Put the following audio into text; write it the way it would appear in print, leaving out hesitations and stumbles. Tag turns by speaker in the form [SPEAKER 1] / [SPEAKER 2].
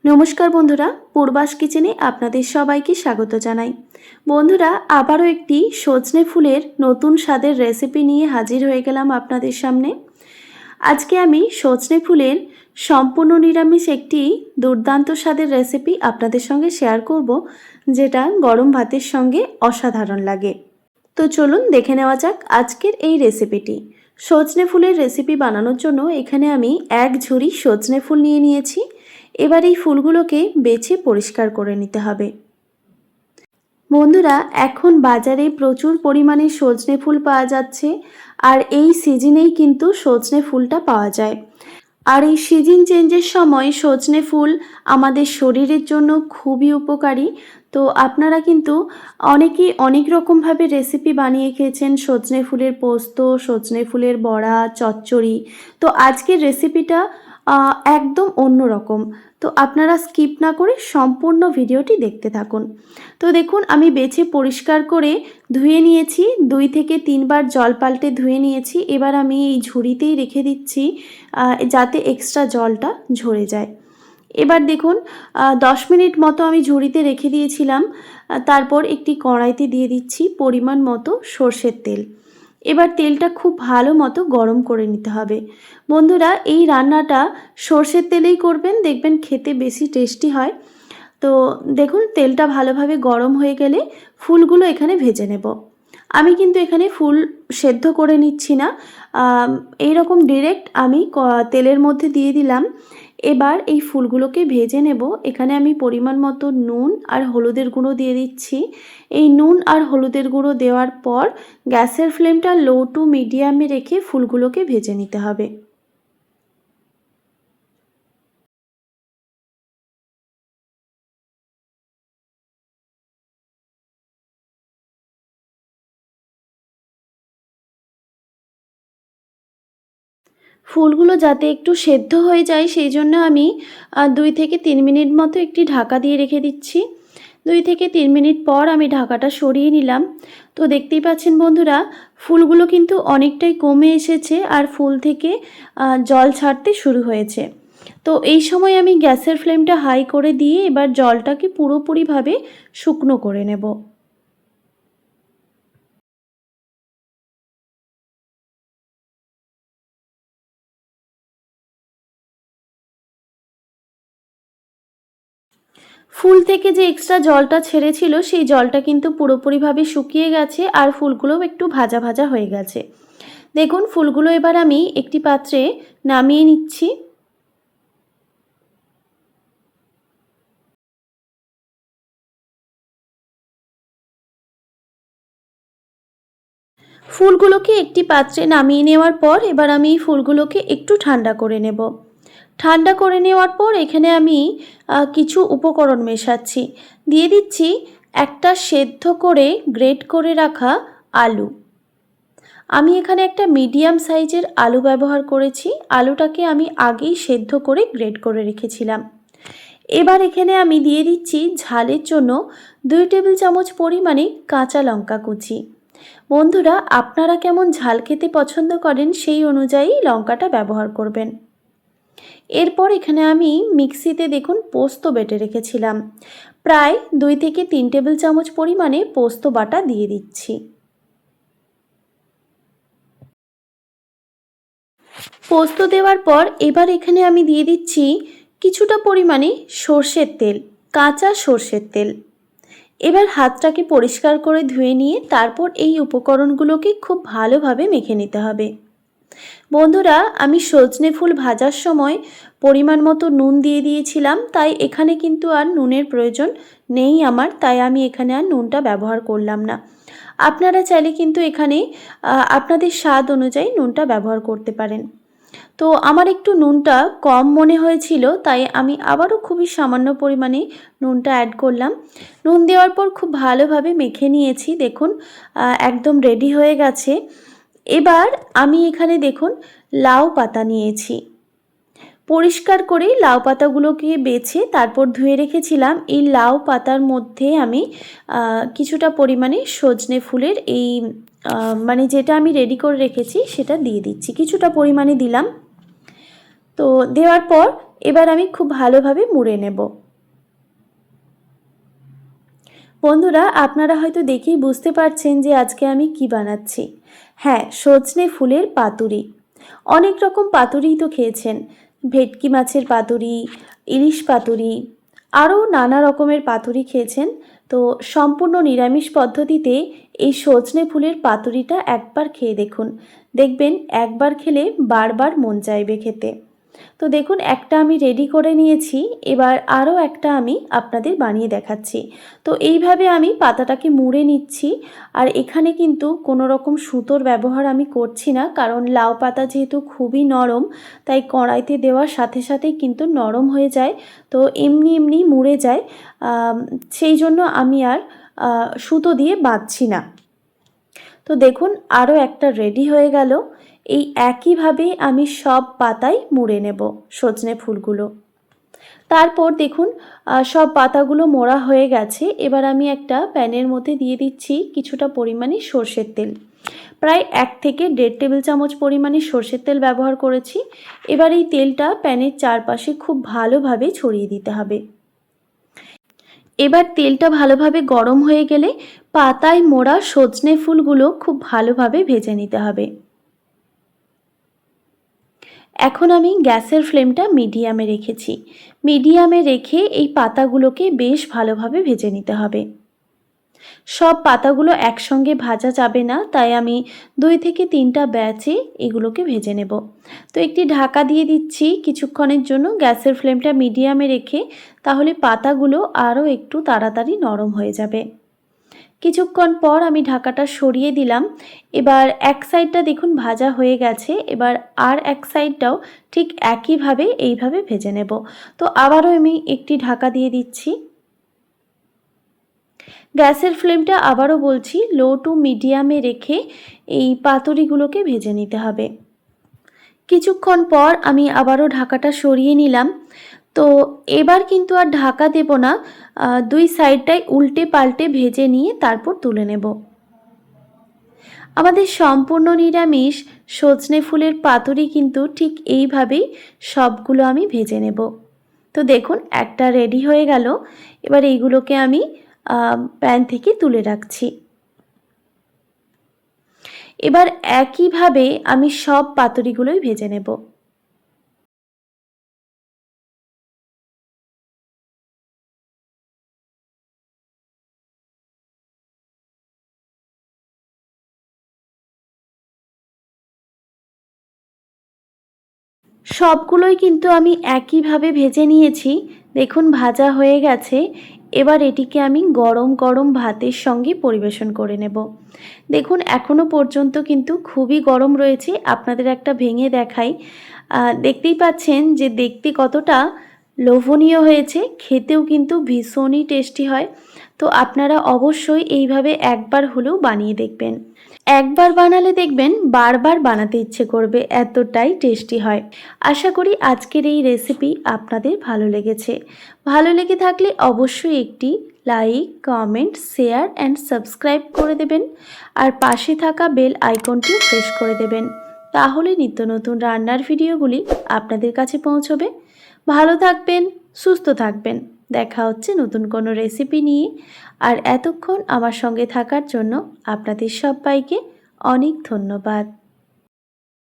[SPEAKER 1] নমস্কার বন্ধুরা, পূর্বাস কিচেনে আপনাদের সবাইকে স্বাগত জানাই। বন্ধুরা, আবারও একটি সজনে ফুলের নতুন স্বাদের রেসিপি নিয়ে হাজির হয়ে গেলাম আপনাদের সামনে। আজকে আমি সজনে ফুলের সম্পূর্ণ নিরামিষ একটি দুর্দান্ত স্বাদের রেসিপি আপনাদের সঙ্গে শেয়ার করব, যেটা গরম ভাতের সঙ্গে অসাধারণ লাগে। তো চলুন দেখে নেওয়া যাক আজকের এই রেসিপিটি। সজনে ফুলের রেসিপি বানানোর জন্য এখানে আমি এক ঝুড়ি সজনে ফুল নিয়েছি। এবার এই ফুলগুলোকে বেছে পরিষ্কার করে নিতে হবে। বন্ধুরা, এখন বাজারে প্রচুর পরিমাণে সজনে ফুল পাওয়া যাচ্ছে, আর এই সিজনেই কিন্তু সজনে ফুলটা পাওয়া যায়। আর এই সিজন চেঞ্জের সময় সজনে ফুল আমাদের শরীরের জন্য খুবই উপকারী। তো আপনারা কিন্তু অনেকেই অনেক রকমভাবে রেসিপি বানিয়ে খেয়েছেন, সজনে ফুলের পোস্ত, সজনে ফুলের বড়া, চচ্চড়ি। তো আজকের রেসিপিটা একদম অন্য রকম। তো আপনারা স্কিপ না করে সম্পূর্ণ ভিডিওটি দেখতে থাকুন। তো দেখুন, আমি বেছে পরিষ্কার করে ধুয়ে নিয়েছি, 2 থেকে 3 বার জল পাল্টে ধুয়ে নিয়েছি। এবার আমি এই ঝুড়িতেই রেখে দিচ্ছি যাতে এক্সট্রা জলটা ঝরে যায়। এবার দেখুন, 10 মিনিট মতো আমি ঝুড়িতে রেখে দিয়েছিলাম। তারপর একটি কড়াইতে দিয়ে দিচ্ছি পরিমাণ মতো সর্ষের তেল। এবার তেলটা খুব ভালো মতো গরম করে নিতে হবে। বন্ধুরা, এই রান্নাটা সর্ষের তেলেই করবেন, দেখবেন খেতে বেশি টেস্টি হয়। তো দেখুন, তেলটা ভালোভাবে গরম হয়ে গেলে ফুলগুলো এখানে ভেজে নেব। আমি কিন্তু এখানে ফুল সেদ্ধ করে নিচ্ছি না, এইরকম ডিরেক্ট আমি তেলের মধ্যে দিয়ে দিলাম। এবার এই ফুলগুলোকে ভেজে নেব। এখানে আমি পরিমাণ মতো নুন আর হলুদের গুঁড়ো দিয়ে দিচ্ছি। এই নুন আর হলুদের গুঁড়ো দেওয়ার পর গ্যাসের ফ্লেমটা লো টু মিডিয়ামে রেখে ফুলগুলোকে ভেজে নিতে হবে। ফুলগুলো যাতে একটু সেদ্ধ হয়ে যায় সেই জন্য আমি 2 থেকে 3 মিনিট মতো একটি ঢাকা দিয়ে রেখে দিচ্ছি। 2 থেকে 3 মিনিট পর আমি ঢাকাটা সরিয়ে নিলাম। তো দেখতেই পাচ্ছেন বন্ধুরা, ফুলগুলো কিন্তু অনেকটাই কমে এসেছে আর ফুল থেকে জল ছাড়তে শুরু হয়েছে। তো এই সময় আমি গ্যাসের ফ্লেমটা হাই করে দিয়ে এবার জলটাকে পুরোপুরিভাবে শুকনো করে নেব। ফুল থেকে যে এক্সট্রা জলটা ছেড়েছিল সেই জলটা কিন্তু পুরোপুরিভাবে শুকিয়ে গেছে আর ফুলগুলোও একটু ভাজা ভাজা হয়ে গেছে। দেখুন, ফুলগুলো এবার আমি একটি পাত্রে নামিয়ে নিচ্ছি। ফুলগুলোকে একটি পাত্রে নামিয়ে নেওয়ার পর এবার আমি ফুলগুলোকে একটু ঠান্ডা করে নেব। ঠান্ডা করে নেওয়ার পর এখানে আমি কিছু উপকরণ মেশাচ্ছি। দিয়ে দিচ্ছি একটা সেদ্ধ করে গ্রেট করে রাখা আলু। আমি এখানে একটা মিডিয়াম সাইজের আলু ব্যবহার করেছি। আলুটাকে আমি আগেই সেদ্ধ করে গ্রেট করে রেখেছিলাম। এবার এখানে আমি দিয়ে দিচ্ছি ঝালের জন্য 2 টেবিল চামচ পরিমাণে কাঁচা লঙ্কা কুচি। বন্ধুরা, আপনারা কেমন ঝাল খেতে পছন্দ করেন সেই অনুযায়ী লঙ্কাটা ব্যবহার করবেন। এরপর এখানে আমি মিক্সিতে দেখুন পোস্ত বেটে রেখেছিলাম। প্রায় 2 থেকে 3 টেবিল চামচ পরিমাণে পোস্ত বাটা দিয়ে দিচ্ছি। পোস্ত দেওয়ার পর এবার এখানে আমি দিয়ে দিচ্ছি কিছুটা পরিমাণে সর্ষের তেল, কাঁচা সর্ষের তেল। এবার হাতটাকে পরিষ্কার করে ধুয়ে নিয়ে তারপর এই উপকরণগুলোকে খুব ভালোভাবে মেখে নিতে হবে। বন্ধুরা, আমি সজনে ফুল ভাজার সময় পরিমাণ মতো নুন দিয়ে দিয়েছিলাম, তাই এখানে কিন্তু আর নুনের প্রয়োজন নেই আমার, তাই আমি এখানে আর নুনটা ব্যবহার করলাম না। আপনারা চাইলে কিন্তু এখানে আপনাদের স্বাদ অনুযায়ী নুনটা ব্যবহার করতে পারেন। তো আমার একটু নুনটা কম মনে হয়েছিল, তাই আমি আবারও খুবই সামান্য পরিমাণে নুনটা অ্যাড করলাম। নুন দেওয়ার পর খুব ভালোভাবে মেখে নিয়েছি। দেখুন, একদম রেডি হয়ে গেছে। এবার আমি এখানে দেখুন লাউ পাতা নিয়েছি। পরিষ্কার করে লাউ পাতাগুলোকে বেছে তারপর ধুয়ে রেখেছিলাম। এই লাউ পাতার মধ্যে আমি কিছুটা পরিমাণে সজনে ফুলের এই মানে যেটা আমি রেডি করে রেখেছি সেটা দিয়ে দিচ্ছি। কিছুটা পরিমাণে দিলাম। তো দেওয়ার পর এবার আমি খুব ভালোভাবে মুড়ে নেব। বন্ধুরা, আপনারা হয়তো দেখেই বুঝতে পারছেন যে আজকে আমি কি বানাচ্ছি। হ্যাঁ, সজনে ফুলের পাতুরি। অনেক রকম পাতুরিই তো খেয়েছেন, ভেটকি মাছের পাতুরি, ইলিশ পাতুরি, আরও নানা রকমের পাতুরি খেয়েছেন। তো সম্পূর্ণ নিরামিষ পদ্ধতিতে এই সজনে ফুলের পাতুরিটা একবার খেয়ে দেখুন, দেখবেন একবার খেলে বারবার মন চাইবে খেতে। তো দেখুন, একটা আমি রেডি করে নিয়েছি, এবার আরও একটা আমি আপনাদের বানিয়ে দেখাচ্ছি। তো এইভাবে আমি পাতাটাকে মুড়ে নিচ্ছি, আর এখানে কিন্তু কোনো রকম সুতোর ব্যবহার আমি করছি না, কারণ লাউ পাতা যেহেতু খুবই নরম, তাই কড়াইতে দেওয়ার সাথে সাথেই কিন্তু নরম হয়ে যায়, তো এমনি এমনি মুড়ে যায়। সেই জন্য আমি আর সুতো দিয়ে বাঁধছি না। তো দেখুন, আরও একটা রেডি হয়ে গেল। এই একইভাবে আমি সব পাতায় মুড়ে নেব সজনে ফুলগুলো। তারপর দেখুন, সব পাতাগুলো মোড়া হয়ে গেছে। এবার আমি একটা প্যানের মধ্যে দিয়ে দিচ্ছি কিছুটা পরিমাণে সর্ষের তেল। প্রায় 1 থেকে 1.5 টেবিল চামচ পরিমাণে সর্ষের তেল ব্যবহার করেছি। এবার এই তেলটা প্যানের চারপাশে খুব ভালোভাবে ছড়িয়ে দিতে হবে। এবার তেলটা ভালোভাবে গরম হয়ে গেলে পাতায় মোড়া সজনে ফুলগুলো খুব ভালোভাবে ভেজে নিতে হবে। এখন আমি গ্যাসের ফ্লেমটা মিডিয়ামে রেখেছি। মিডিয়ামে রেখে এই পাতাগুলোকে বেশ ভালোভাবে ভেজে নিতে হবে। সব পাতাগুলো একসঙ্গে ভাজা যাবে না, তাই আমি 2 থেকে 3টা ব্যাচে এগুলোকে ভেজে নেব। তো একটি ঢাকা দিয়ে দিচ্ছি কিছুক্ষণের জন্য গ্যাসের ফ্লেমটা মিডিয়ামে রেখে, তাহলে পাতাগুলো আরও একটু তাড়াতাড়ি নরম হয়ে যাবে। কিছুক্ষণ পর আমি ঢাকাটা সরিয়ে দিলাম। এবার এক সাইডটা দেখুন ভাজা হয়ে গেছে, এবার আর এক সাইডটাও ঠিক একইভাবে এইভাবে ভেজে নেব। তো আবারও আমি একটি ঢাকা দিয়ে দিচ্ছি। গ্যাসের ফ্লেমটা আবারও বলছি লো টু মিডিয়ামে রেখে এই পাতুরিগুলোকে ভেজে নিতে হবে। কিছুক্ষণ পর আমি আবারও ঢাকাটা সরিয়ে নিলাম। তো এবার কিন্তু আর ঢাকা দেব না, 2 সাইডটাই উল্টে পাল্টে ভেজে নিয়ে তারপর তুলে নেব। আমাদের সম্পূর্ণ নিরামিষ সজনে ফুলের পাতুরি কিন্তু ঠিক এইভাবেই সবগুলো আমি ভেজে নেব। তো দেখুন, একটা রেডি হয়ে গেল। এবার এইগুলোকে আমি প্যান থেকে তুলে রাখছি। এবার একইভাবে আমি সব পাতুরিগুলোই ভেজে নেব। সবগুলোই কিন্তু আমি একইভাবে ভেজে নিয়েছি। দেখুন ভাজা হয়ে গেছে। এবার এটিকে আমি গরম গরম ভাতের সঙ্গে পরিবেশন করে নেব। দেখুন এখনও পর্যন্ত কিন্তু খুবই গরম রয়েছে। আপনাদের একটা ভেঙে দেখাই। দেখতেই পাচ্ছেন যে দেখতে কতটা লোভনীয় হয়েছে, খেতেও কিন্তু ভীষণই টেস্টি হয়। তো আপনারা অবশ্যই এইভাবে একবার হলেও বানিয়ে দেখবেন। একবার বানালে দেখবেন বারবার বানাতে ইচ্ছে করবে, এতটাই টেস্টি হয়। আশা করি আজকের এই রেসিপি আপনাদের ভালো লেগেছে। ভালো লেগে থাকলে অবশ্যই একটি like, comment, share and subscribe করে দেবেন, আর পাশে থাকা বেল আইকনটিও প্রেস করে দেবেন। তাহলে নিত্য নতুন রান্নার ভিডিওগুলি আপনাদের কাছে পৌঁছবে। ভালো থাকবেন, সুস্থ থাকবেন। দেখা হচ্ছে নতুন কোনো রেসিপি নিয়ে। আর এতক্ষণ আমার সঙ্গে থাকার জন্য আপনাদের সবাইকে অনেক ধন্যবাদ।